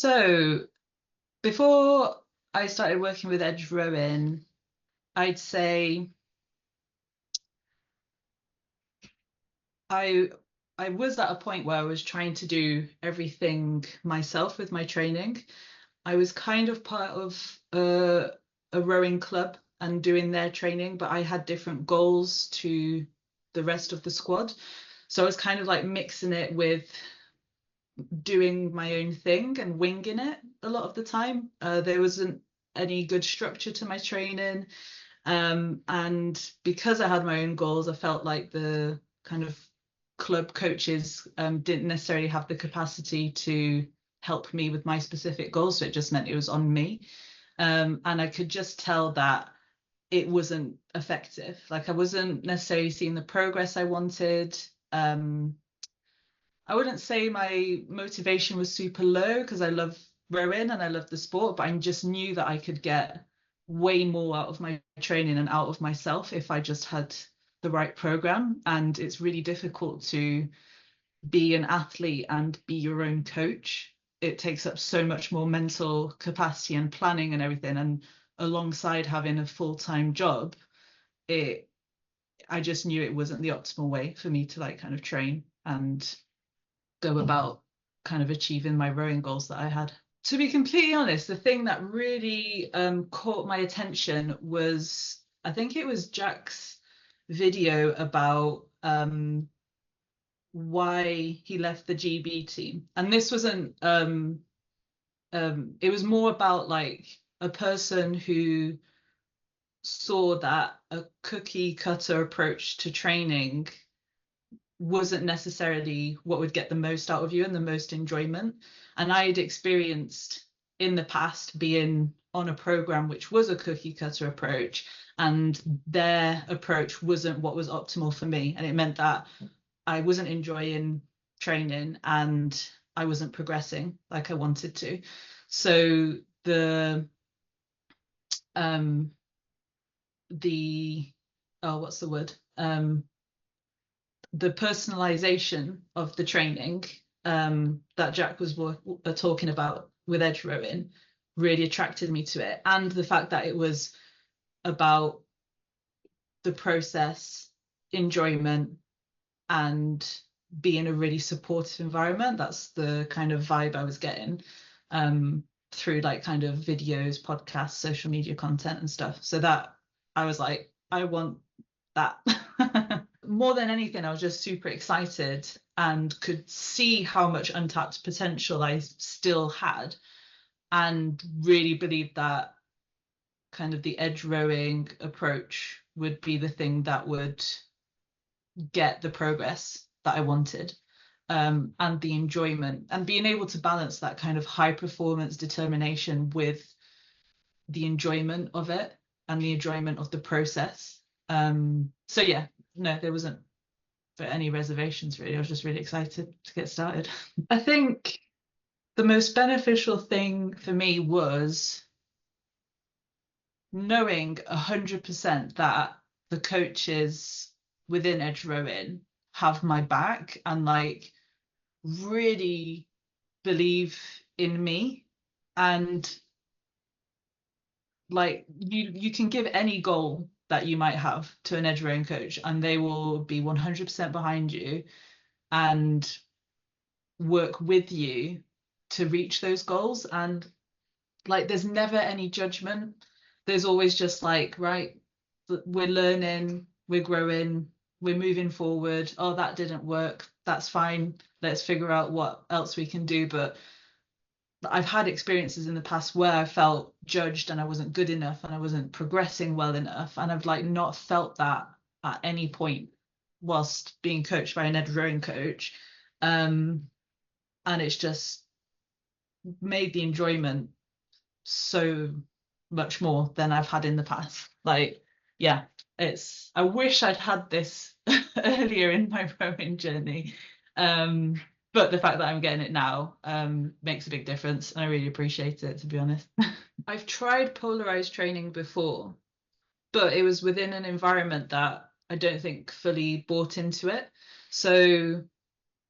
So before I started working with edge rowing, I'd say I I was at a point where I was trying to do everything myself with my training. I was kind of part of a rowing club and doing their training, but I had different goals to the rest of the squad. So I was kind of like mixing it with doing my own thing and winging it a lot of the time. There wasn't any good structure to my training. And because I had my own goals, I felt like the kind of club coaches didn't necessarily have the capacity to help me with my specific goals. So it just meant it was on me. And I could just tell that it wasn't effective. Like I wasn't necessarily seeing the progress I wanted. I wouldn't say my motivation was super low because I love rowing and I love the sport, but I just knew that I could get way more out of my training and out of myself if I just had the right program. And it's really difficult to be an athlete and be your own coach. It takes up so much more mental capacity and planning and everything. And alongside having a full-time job, it I just knew it wasn't the optimal way for me to like kind of train and go about kind of achieving my rowing goals that I had. To be completely honest, the thing that really caught my attention was, I think it was Jack's video about why he left the GB team. And this wasn't, it was more about like a person who saw that a cookie cutter approach to training wasn't necessarily what would get the most out of you and the most enjoyment. And I'd experienced in the past being on a program which was a cookie cutter approach, and their approach wasn't what was optimal for me. And it meant that I wasn't enjoying training and I wasn't progressing like I wanted to. So um the oh what's the word? The personalization of the training that Jack was talking about with edge rowing really attracted me to it, and the fact that it was about the process, enjoyment, and being a really supportive environment. That's the kind of vibe I was getting through like kind of videos, podcasts, social media content and stuff. So that I was like, I want that. More than anything, I was just super excited and could see how much untapped potential I still had, and really believed that kind of the edge rowing approach would be the thing that would get the progress that I wanted, and the enjoyment, and being able to balance that kind of high performance determination with the enjoyment of it and the enjoyment of the process. So yeah, no, there wasn't for any reservations really. I was just really excited to get started. I think the most beneficial thing for me was knowing 100% that the coaches within edge rowing have my back and like really believe in me, and like you can give any goal that you might have to an edge rowing coach and they will be 100% behind you and work with you to reach those goals. And like there's never any judgment. There's always just like, right, we're learning, we're growing, we're moving forward. Oh, that didn't work, that's fine, let's figure out what else we can do. But I've had experiences in the past where I felt judged and I wasn't good enough and I wasn't progressing well enough, and I've like not felt that at any point whilst being coached by an edge rowing coach. And it's just made the enjoyment so much more than I've had in the past. Like, yeah, I wish I'd had this earlier in my rowing journey. But the fact that I'm getting it now makes a big difference, and I really appreciate it, to be honest. I've tried polarized training before, but it was within an environment that I don't think fully bought into it. So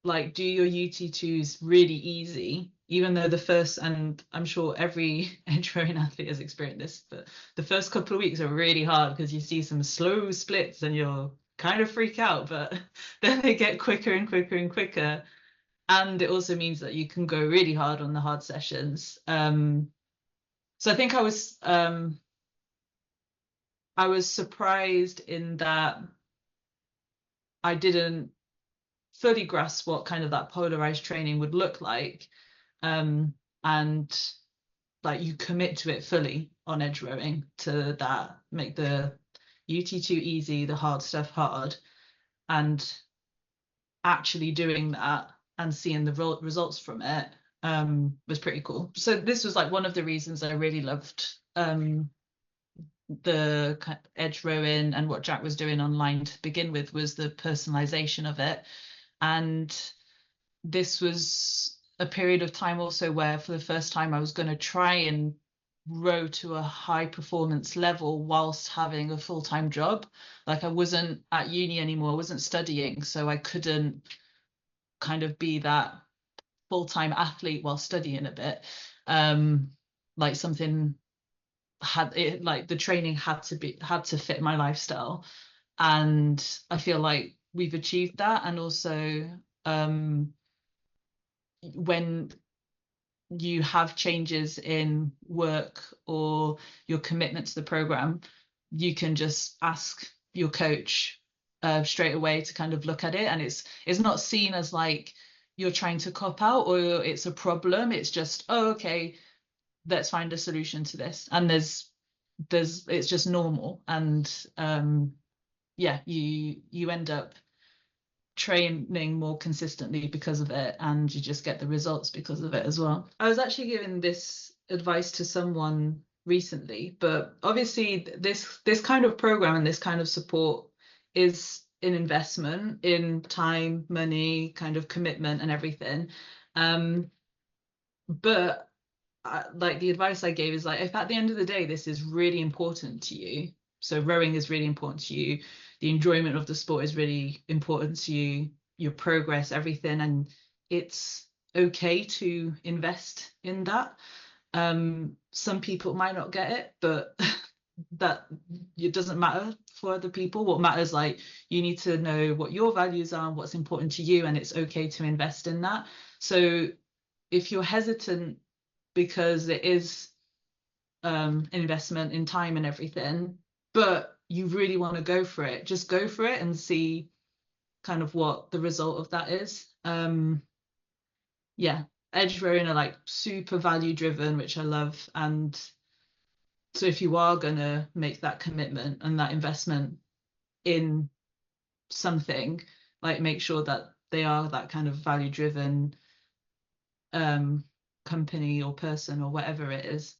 like do your UT2s really easy even though the first, and I'm sure every edge rowing athlete has experienced this, but the first couple of weeks are really hard because you see some slow splits and you're kind of freak out, but then they get quicker and quicker and quicker. And it also means that you can go really hard on the hard sessions. So I think I was surprised in that I didn't fully grasp what kind of that polarized training would look like. And like you commit to it fully on edge rowing to that, make the UT2 easy, the hard stuff hard, and actually doing that and seeing the results from it was pretty cool. So this was like one of the reasons I really loved the edge rowing, and what Jack was doing online to begin with was the personalization of it. And this was a period of time also where for the first time I was going to try and row to a high performance level whilst having a full-time job. Like I wasn't at uni anymore, I wasn't studying, so I couldn't kind of be that full-time athlete while studying a bit. Like something had it, like the training had to fit my lifestyle, and I feel like we've achieved that. And also when you have changes in work or your commitment to the program, you can just ask your coach straight away to kind of look at it, and it's not seen as like you're trying to cop out or it's a problem. It's just, oh, okay, let's find a solution to this. And there's it's just normal. And yeah, you end up training more consistently because of it, and you just get the results because of it as well. I was actually giving this advice to someone recently, but obviously this kind of program and this kind of support is an investment in time, money, kind of commitment and everything. But like the advice I gave is like, if at the end of the day this is really important to you, so rowing is really important to you, the enjoyment of the sport is really important to you, your progress, everything, and it's okay to invest in that. Some people might not get it, but that it doesn't matter for other people. What matters, like, you need to know what your values are and what's important to you, and it's okay to invest in that. So if you're hesitant because it is an investment in time and everything, but you really want to go for it, just go for it and see kind of what the result of that is. Yeah, edge rowing are like super value driven, which I love. And so if you are gonna make that commitment and that investment in something, like make sure that they are that kind of value driven company or person or whatever it is.